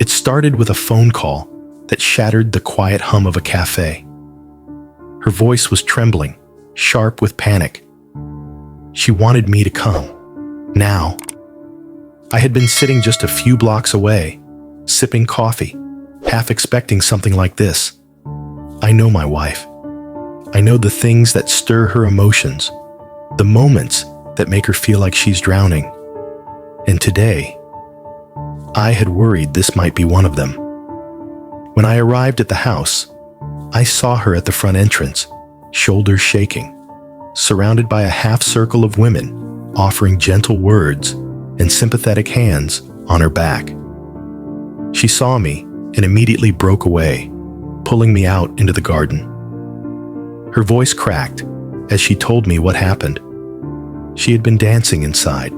It started with a phone call that shattered the quiet hum of a cafe. Her voice was trembling, sharp with panic. She wanted me to come. Now. I had been sitting just a few blocks away, sipping coffee, half expecting something like this. I know my wife. I know the things that stir her emotions, the moments that make her feel like she's drowning. And today, I had worried this might be one of them. When I arrived at the house, I saw her at the front entrance, shoulders shaking, surrounded by a half circle of women offering gentle words and sympathetic hands on her back. She saw me and immediately broke away, pulling me out into the garden. Her voice cracked as she told me what happened. She had been dancing inside,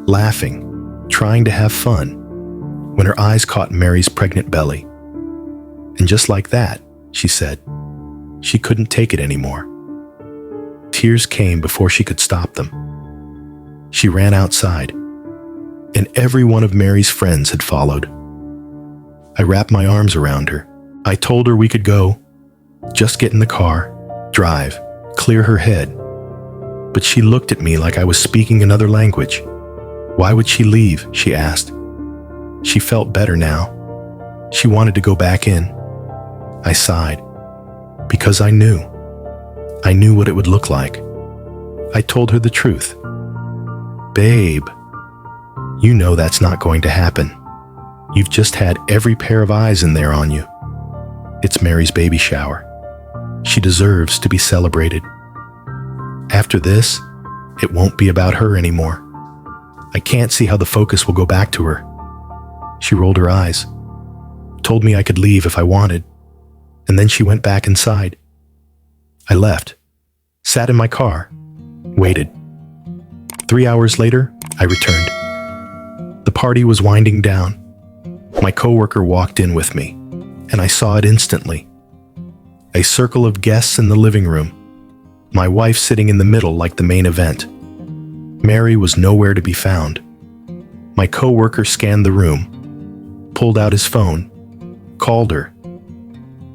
laughing, trying to have fun, when her eyes caught Mary's pregnant belly. And just like that, she said, she couldn't take it anymore. Tears came before she could stop them. She ran outside, and every one of Mary's friends had followed. I wrapped my arms around her. I told her we could go, just get in the car, drive, clear her head. But she looked at me like I was speaking another language. Why would she leave? She asked. She felt better now. She wanted to go back in. I sighed, because I knew what it would look like. I told her the truth. Babe, you know that's not going to happen. You've just had every pair of eyes in there on you. It's Mary's baby shower. She deserves to be celebrated. After this, it won't be about her anymore. I can't see how the focus will go back to her. She rolled her eyes, told me I could leave if I wanted, and then she went back inside. I left, sat in my car, waited. 3 hours later, I returned. The party was winding down. My coworker walked in with me, and I saw it instantly. A circle of guests in the living room, my wife sitting in the middle like the main event. Mary was nowhere to be found. My coworker scanned the room, pulled out his phone, called her.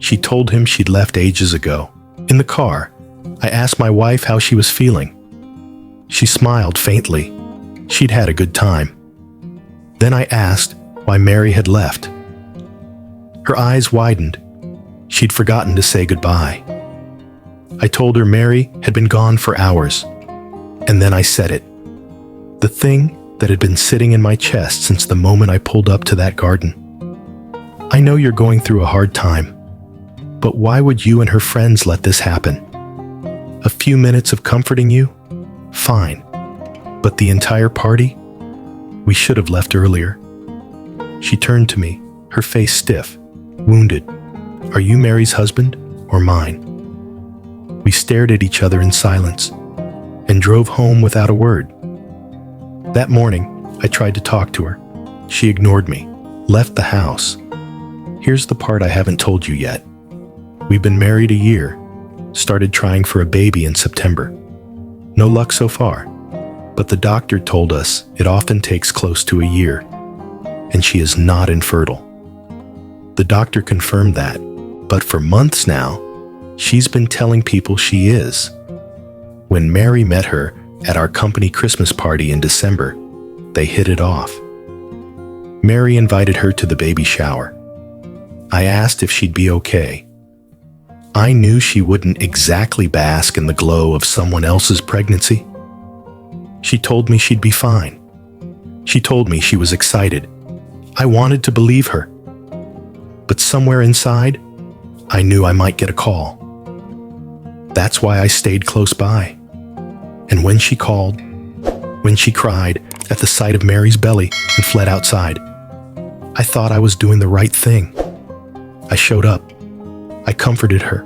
She told him she'd left ages ago. In the car, I asked my wife how she was feeling. She smiled faintly. She'd had a good time. Then I asked why Mary had left. Her eyes widened. She'd forgotten to say goodbye. I told her Mary had been gone for hours. And then I said it. The thing that had been sitting in my chest since the moment I pulled up to that garden. I know you're going through a hard time, but why would you and her friends let this happen? A few minutes of comforting you? Fine. But the entire party? We should have left earlier. She turned to me, her face stiff, wounded. Are you Mary's husband or mine? We stared at each other in silence and drove home without a word. That morning, I tried to talk to her. She ignored me, left the house. Here's the part I haven't told you yet. We've been married a year, started trying for a baby in September. No luck so far, but the doctor told us it often takes close to a year, and she is not infertile. The doctor confirmed that, but for months now, she's been telling people she is. When Mary met her at our company Christmas party in December, they hit it off. Mary invited her to the baby shower. I asked if she'd be okay. I knew she wouldn't exactly bask in the glow of someone else's pregnancy. She told me she'd be fine. She told me she was excited. I wanted to believe her. But somewhere inside, I knew I might get a call. That's why I stayed close by. And when she called, when she cried at the sight of Mary's belly and fled outside, I thought I was doing the right thing. I showed up. I comforted her.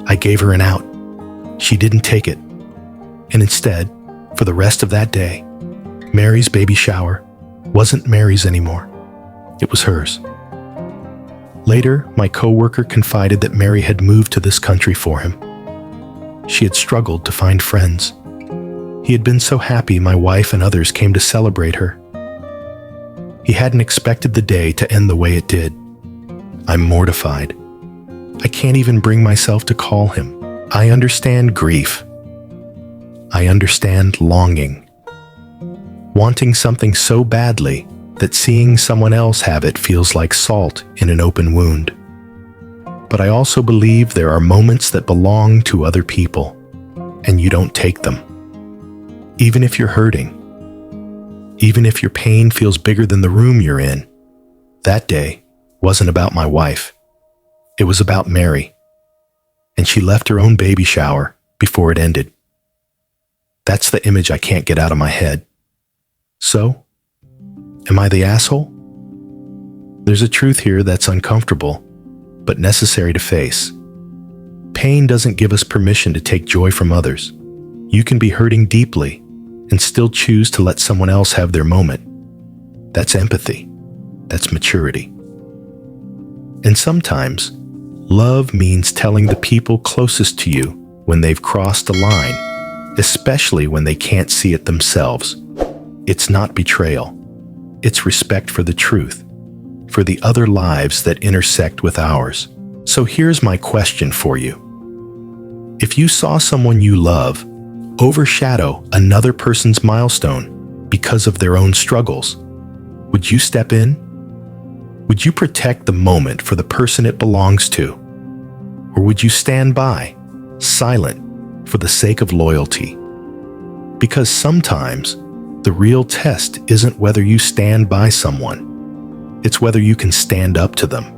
I gave her an out. She didn't take it. And instead, for the rest of that day, Mary's baby shower wasn't Mary's anymore. It was hers. Later, my coworker confided that Mary had moved to this country for him. She had struggled to find friends. He had been so happy my wife and others came to celebrate her. He hadn't expected the day to end the way it did. I'm mortified. I can't even bring myself to call him. I understand grief. I understand longing. Wanting something so badly that seeing someone else have it feels like salt in an open wound. But I also believe there are moments that belong to other people, and you don't take them. Even if you're hurting, even if your pain feels bigger than the room you're in. That day wasn't about my wife. It was about Mary, and she left her own baby shower before it ended. That's the image I can't get out of my head. So, am I the asshole? There's a truth here that's uncomfortable, but necessary to face. Pain doesn't give us permission to take joy from others. You can be hurting deeply and still choose to let someone else have their moment. That's empathy. That's maturity. And sometimes, love means telling the people closest to you when they've crossed a line, especially when they can't see it themselves. It's not betrayal. It's respect for the truth, for the other lives that intersect with ours. So here's my question for you. If you saw someone you love overshadow another person's milestone because of their own struggles, would you step in? Would you protect the moment for the person it belongs to? Or would you stand by, silent, for the sake of loyalty? Because sometimes the real test isn't whether you stand by someone, it's whether you can stand up to them.